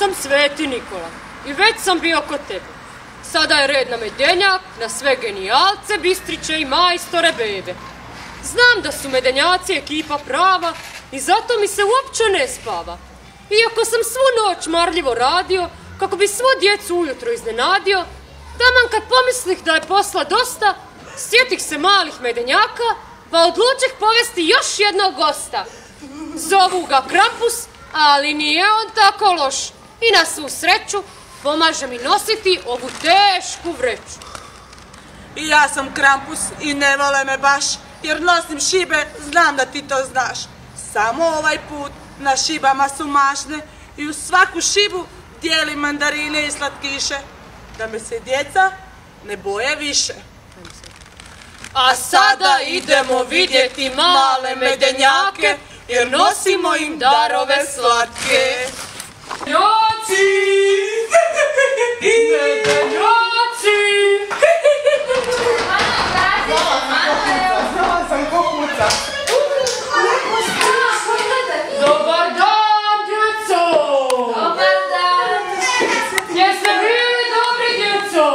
sam Sveti Nikola i već sam bio kod tebe. Sada je red na Medenjak, na sve genijalce, bistriće i majstore bebe. Znam da su Medenjaci ekipa prava i zato mi se uopće ne spava. Iako sam svu noć marljivo radio, kako bi svu djecu ujutro iznenadio, taman kad pomislih da je posla dosta, sjetih se malih Medenjaka, pa odlučih povesti još jednog gosta. Zovu ga Krampus, ali nije on tako loš i na svu sreću pomaže mi nositi ovu tešku vreću. I ja sam Krampus i ne vole me baš, jer nosim šibe, znam da ti to znaš. Samo ovaj put na šibama su mašne i u svaku šibu dijelim mandarine i slatkiše, da me se djeca ne boje više. A sada idemo vidjeti male Medenjake, jer nosimo im darove slatke. Medenjaci! Medenjaci! Dobar dan, djeco! Dobar dan! Jeste bili dobri, djeco?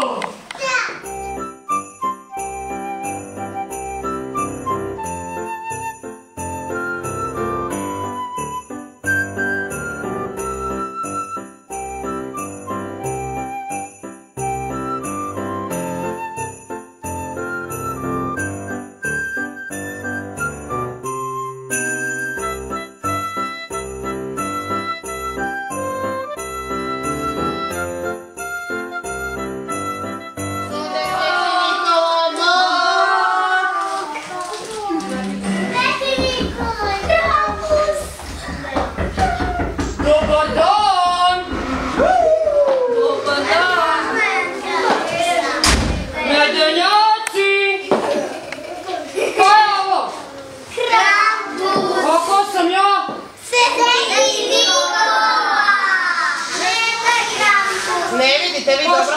Ne vidite vi dobro?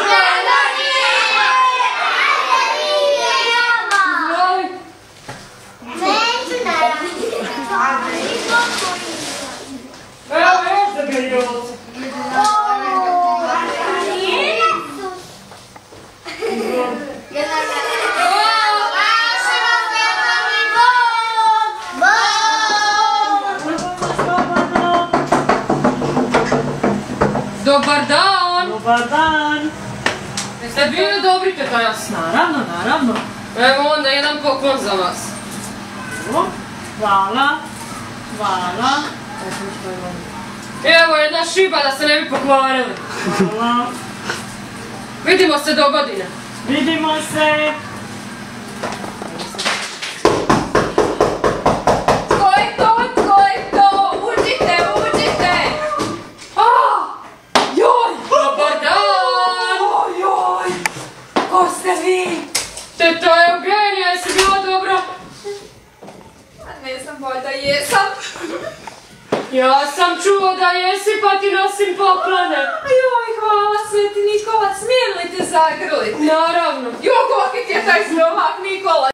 Evo još da bili ovdje. Dobar dan! Dobar dan! Jeste bili dobri tetajas? Naravno, naravno. Evo onda jedan poklon za vas. Hvala. Hvala. Evo jedna šiba da se ne bi pokvarili. Hvala. Vidimo se do godine. Vidimo se. Tko je to? Tko je to? Uđite, uđite! Joj! Dobar dan! Ojoj! Ko ste vi? Teta Eugenija, jesi bila dobra? Ne znam, valjda jesam. Ja sam čuo da jesi pa ti nosim poklone. Joj, hvala Sveti Nikola, smijem li te zagrliti? Naravno. Joj, koliki ti je taj zlomak Nikola.